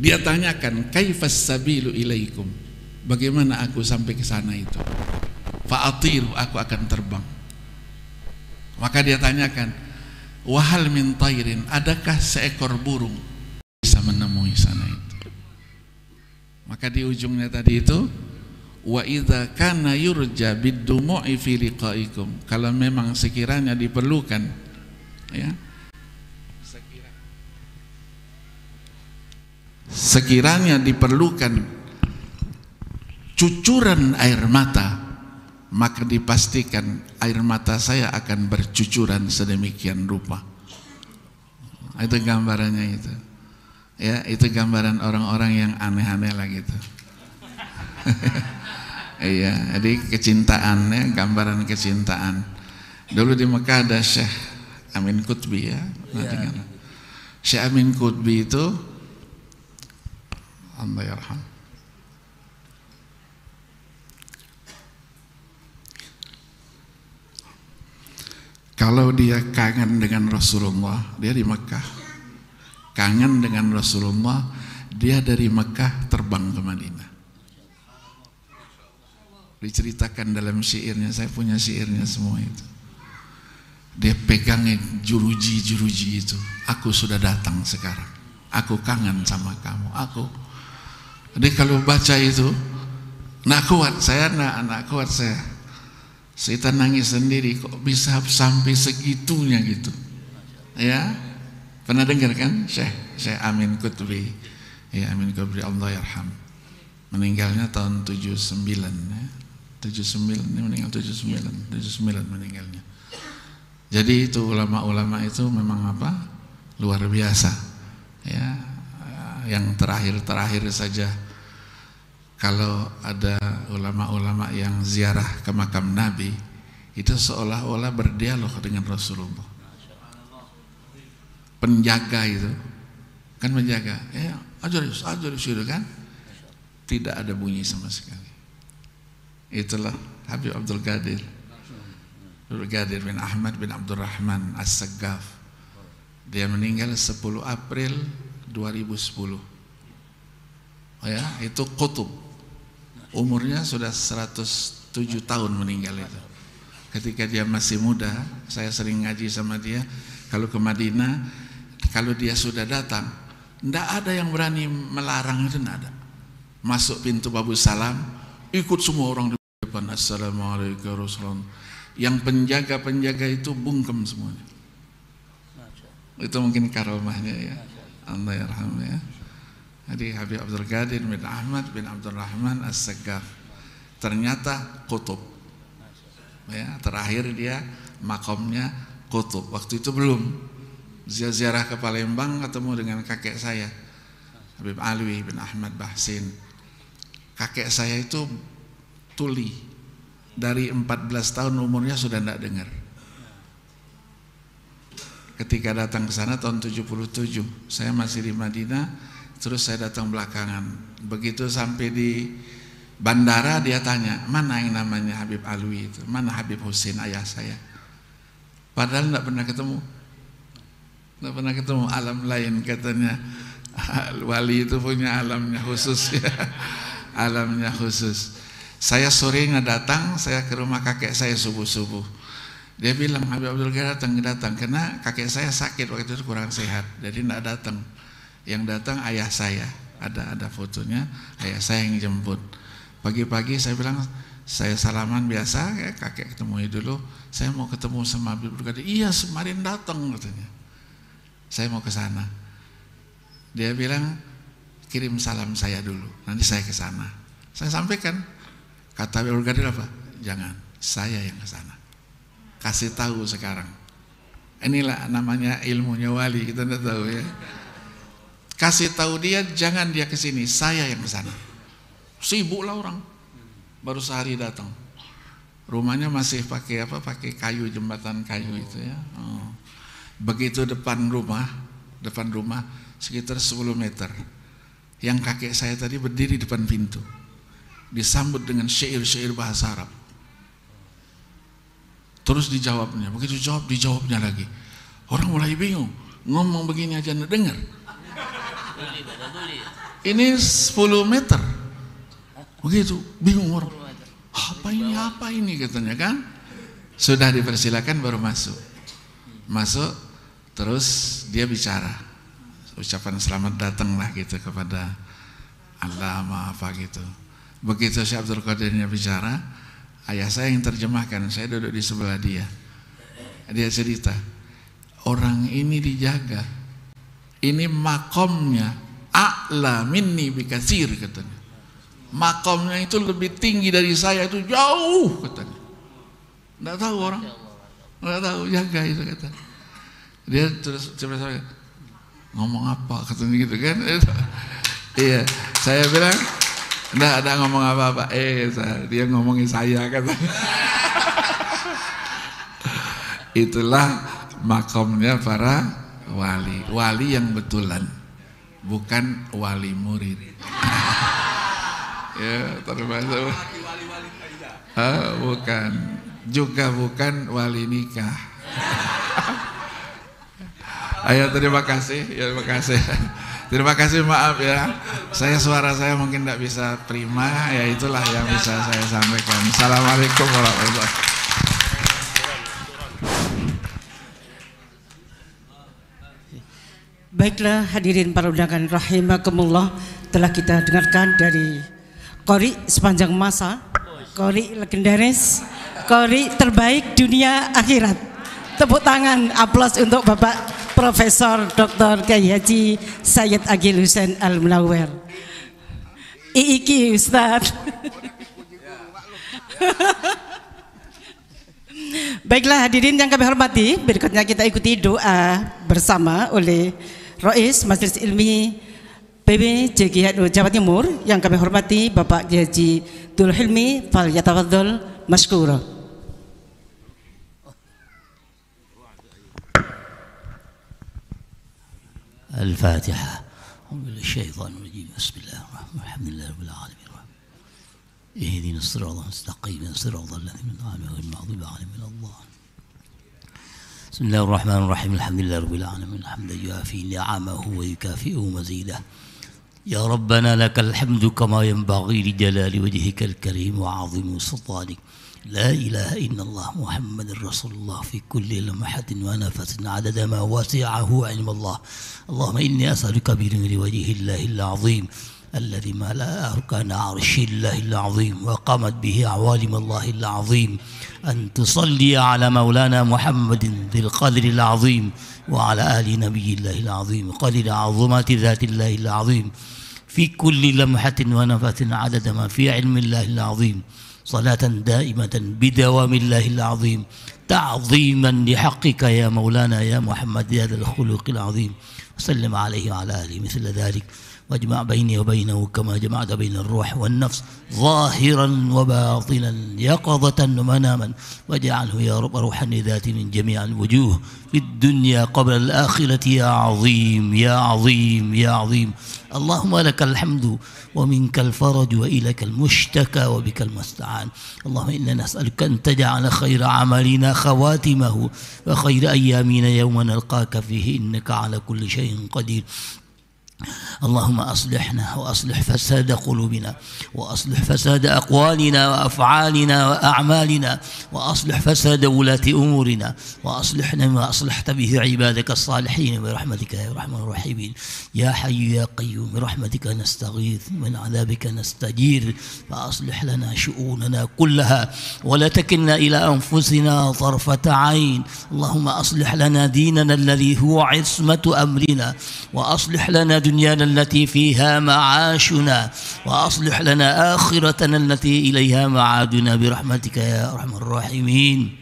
A: Dia tanyakan, kaifas sabilu ilaikum, bagaimana aku sampai ke sana itu? Fa'atiru, aku akan terbang. Maka dia tanyakan, wahal min tairin, adakah seekor burung bisa menemui sana itu? Maka di ujungnya tadi itu, wa idza kana yurja bid-dumu'i fi liqaikum, kalau memang sekiranya diperlukan ya, sekiranya diperlukan cucuran air mata, maka dipastikan air mata saya akan bercucuran sedemikian rupa. Itu gambarannya itu. Ya, itu gambaran orang-orang yang aneh-aneh lah gitu. Iya, jadi kecintaannya, gambaran kecintaan. Dulu di Mekah ada Syekh Amin Qutbi ya, ya. Syekh Amin Qutbi itu, Allah yarham, kalau dia kangen dengan Rasulullah, dia di Mekah, kangen dengan Rasulullah, dia dari Mekah terbang ke Madinah. Diceritakan dalam syairnya, saya punya syairnya semua itu. Dia pegangnya juruji itu, aku sudah datang sekarang, aku kangen sama kamu, aku. Jadi kalau baca itu, nak kuat saya, nak kuat saya. Saya nangis sendiri, kok bisa sampai segitunya gitu. Ya, pernah dengar kan Syekh Amin Qutbi? Ya, Amin Qutbi, Allah yarham. Meninggalnya tahun 79 ya. 79, ini meninggal 79 meninggalnya. Jadi itu ulama-ulama itu memang apa? Luar biasa. Ya, yang terakhir saja, kalau ada ulama-ulama yang ziarah ke makam Nabi, itu seolah-olah berdialog dengan Rasulullah. Penjaga itu kan menjaga, ya ajar itu kan, tidak ada bunyi sama sekali. Itulah Habib Abdul Qadir bin Ahmad bin Abdurrahman As-Saggaf. Dia meninggal 10 April 2010. Oh ya, itu Qutub. Umurnya sudah 107 tahun meninggal itu. Ketika dia masih muda, saya sering ngaji sama dia, kalau ke Madinah, kalau dia sudah datang, tidak ada yang berani melarang, itu tidak ada. Masuk pintu Babu Salam, ikut semua orang di depan, assalamualaikum warahmatullahi wabarakatuh. Yang penjaga itu bungkem semuanya. Itu mungkin karomahnya ya, Allah yarham ya. Jadi Habib Abdul Qadir bin Ahmad bin Abdurrahman As-Saggaf ternyata Qutub ya. Terakhir dia makomnya Qutb. Waktu itu belum. Ziarah ke Palembang ketemu dengan kakek saya, Habib Alwi bin Ahmad Bahsin. Kakek saya itu tuli, dari 14 tahun umurnya sudah tidak dengar. Ketika datang ke sana tahun 77, saya masih di Madinah, terus saya datang belakangan. Begitu sampai di bandara dia tanya, mana yang namanya Habib Alwi itu, mana Habib Husin ayah saya. Padahal tidak pernah ketemu. Tidak pernah ketemu, alam lain katanya. Wali itu punya alamnya khusus ya. Alamnya khusus. Saya sorenya datang, saya ke rumah kakek saya subuh-subuh. Dia bilang Habib Abdul Qadir datang karena kakek saya sakit waktu itu, kurang sehat, jadi tidak datang. Yang datang ayah saya, ada fotonya, ayah saya yang jemput. Pagi-pagi saya bilang, saya salaman biasa, ya, kakek ketemui dulu. Saya mau ketemu sama Habib Abdul Qadir. Iya, kemarin datang katanya. Saya mau ke sana. Dia bilang, kirim salam saya dulu, nanti saya ke sana. Saya sampaikan. Kata Habib Abdul Qadir apa? Jangan, saya yang ke sana. Kasih tahu sekarang. Inilah namanya ilmunya wali, kita tidak tahu ya. Kasih tahu dia, jangan dia ke sini, saya yang ke sana. Sibuklah orang. Baru sehari datang. Rumahnya masih pakai apa? Pakai kayu, jembatan kayu itu ya. Oh. Begitu depan rumah sekitar 10 meter. Yang kakek saya tadi berdiri depan pintu. Disambut dengan syair-syair bahasa Arab. Terus dijawabnya, begitu dijawabnya lagi. Orang mulai bingung, ngomong begini aja nggak dengar. Ini 10 meter. Begitu, bingung orang. Apa ini katanya kan? Sudah dipersilakan baru masuk. Masuk, terus dia bicara. Ucapan selamat datang lah gitu kepada Allah apa gitu. Begitu Syekh Abdul Qadirnya bicara, ayah saya yang terjemahkan, saya duduk di sebelah dia. Dia cerita, orang ini dijaga. Ini makomnya a'la minni bikatsir katanya. Makomnya itu lebih tinggi dari saya, itu jauh katanya. Enggak tahu orang. Enggak tahu, jaga itu kata. Dia terus coba saya ngomong apa katanya gitu kan. Iya, saya bilang enggak ada ngomong apa-apa. Dia ngomongin saya katanya. Itulah makomnya para wali. Wali yang betulan, bukan wali murid. Ya, termasuk. Bukan. Juga bukan wali nikah. Ayo, terima kasih. Ya, terima kasih. Terima kasih, maaf ya. Suara saya mungkin tidak bisa prima, ya itulah yang bisa saya sampaikan. Assalamualaikum warahmatullahi wabarakatuh.
B: Baiklah hadirin para undangan rahimakumullah, telah kita dengarkan dari qori sepanjang masa, qori legendaris, qori terbaik dunia akhirat. Tepuk tangan, aplaus untuk Bapak Profesor Dr. Kiai Haji Sayyid Agil Hussein Al-Munawwer. Iki Ustaz. Baiklah hadirin yang kami hormati, berikutnya kita ikuti doa bersama oleh Rais Majelis Ilmi PB JGNU Jawa Timur yang kami hormati Bapak Kiai Haji Dul Hilmi, fal yatafadhal masykura.
C: الفاتحة. أعوذ بالله الشيطان الرجيم. بسم الله الرحمن الرحيم. الحمد لله رب العالمين. اهدنا الصراط المستقيم صراط الذين أنعمت عليهم غير المغضوب عليهم ولا الضالين. بسم الله الرحمن الرحيم. الحمد لله رب العالمين حمدا يوافي نعمه ويكافئ مزيده. يا ربنا لك الحمد كما ينبغي لجلال وجهك الكريم وعظيم سلطانك. لا إله إلا الله محمد رسول الله في كل لمحة ونفس عدد ما وسعه علم الله. اللهم إني أسألك بنور وجه الله العظيم الذي ملأ أركان عرش الله العظيم وقامت به عوالم الله العظيم أن تصلي على مولانا محمد ذي القدر العظيم وعلى آل نبي الله العظيم قدر عظمة ذات الله العظيم في كل لمحة ونفس عدد ما في علم الله العظيم. صلاة دائمة بدوام الله العظيم تعظيما لحقك يا مولانا يا محمد يا ذا الخلق العظيم، وسلم عليه وعلى آله مثل ذلك، واجمع بيني وبينه كما جمعت بين الروح والنفس ظاهرا وباطنا يقظة ومناما، واجعله يا رب روحا لذاتي من جميع الوجوه في الدنيا قبل الآخرة يا عظيم يا عظيم يا عظيم. اللهم لك الحمد ومنك الفرج وإليك المشتكى وبك المستعان. اللهم إنا نسألك أن تجعل خير عملنا خواتمه وخير أيامنا يوم نلقاك فيه إنك على كل شيء قدير. اللهم أصلحنا وأصلح فساد قلوبنا وأصلح فساد أقوالنا وأفعالنا وأعمالنا وأصلح فساد ولاة أمورنا وأصلحنا ما أصلحت به عبادك الصالحين برحمتك يا أرحم الراحمين. يا حي يا قيوم برحمتك نستغيث من عذابك نستجير، فأصلح لنا شؤوننا كلها ولا تكلنا إلى أنفسنا طرفة عين. اللهم أصلح لنا ديننا الذي هو عصمة أمرنا، وأصلح لنا دنيانا التي فيها معاشنا، وأصلح لنا آخرتنا التي إليها معادنا برحمتك يا أرحم الراحمين.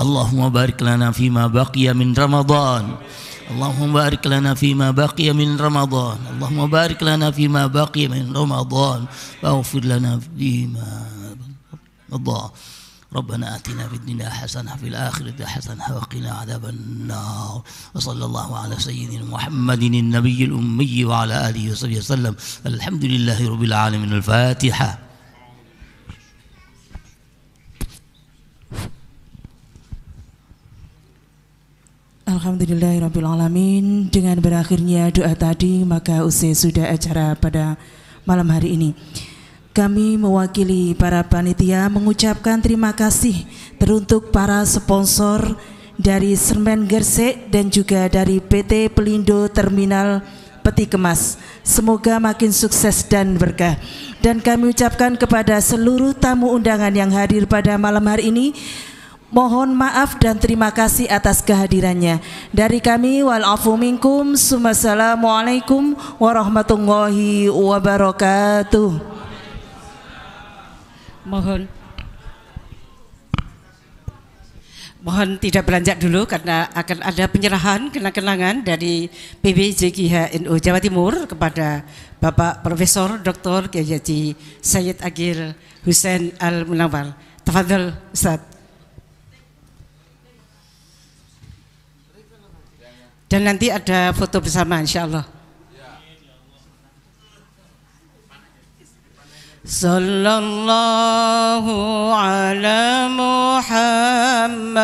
C: اللهم بارك لنا فيما بقي من رمضان، اللهم بارك لنا فيما بقي من رمضان، اللهم بارك لنا فيما بقي من رمضان واغفر لنا فيما مضى. ربنا آتنا في الدنيا حسنة في الآخرة حسنة وقنا عذاب النار. وصلى الله على سيدنا محمد النبي الأمي وعلى آله وصحبه وسلم. الحمد لله رب العالمين. الفاتحة.
D: Alhamdulillahirrabbilalamin. Dengan berakhirnya doa tadi, maka usai sudah acara pada malam hari ini. Kami mewakili para panitia mengucapkan terima kasih teruntuk para sponsor dari Semen Gresik dan juga dari PT Pelindo Terminal Peti Kemas. Semoga makin sukses dan berkah. Dan kami ucapkan kepada seluruh tamu undangan yang hadir pada malam hari ini, mohon maaf dan terima kasih atas kehadirannya. Dari kami wal afu minkum, Assalamualaikum warahmatullahi wabarakatuh.
B: Mohon tidak beranjak dulu karena akan ada penyerahan kenang-kenangan dari PBJKH NU Jawa Timur kepada Bapak Profesor Dr. Kiai Haji Sayyid Agil Hussein Al-Munawwar. Tafadhol Ustaz. Dan nanti ada foto bersama insyaallah. Sallallahu ala Muhammad,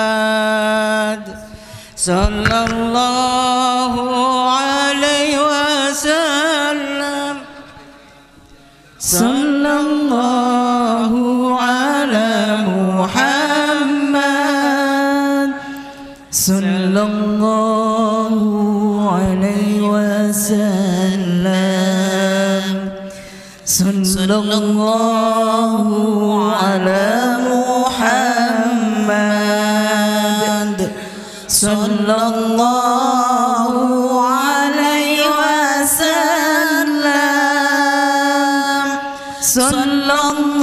B: sallallahu alaihi wasallam, sallallahu ala Muhammad, sallallahu alaihi wasallam, sallallahu ala Muhammad, sallallahu alaihi wasallam, sallallahu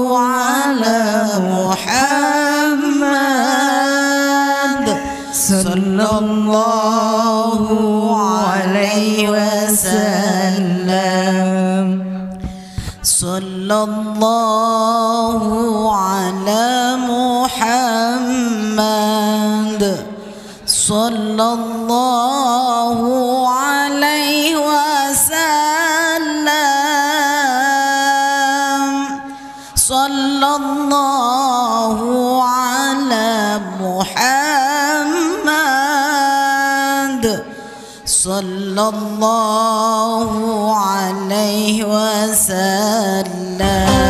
B: ala Muhammad, sallallahu alaihi wasallam, sallallahu ala Muhammad, sallallahu alaihi wasallam, sallallahu ala Muhammad, sallallahu alaihi wasallam.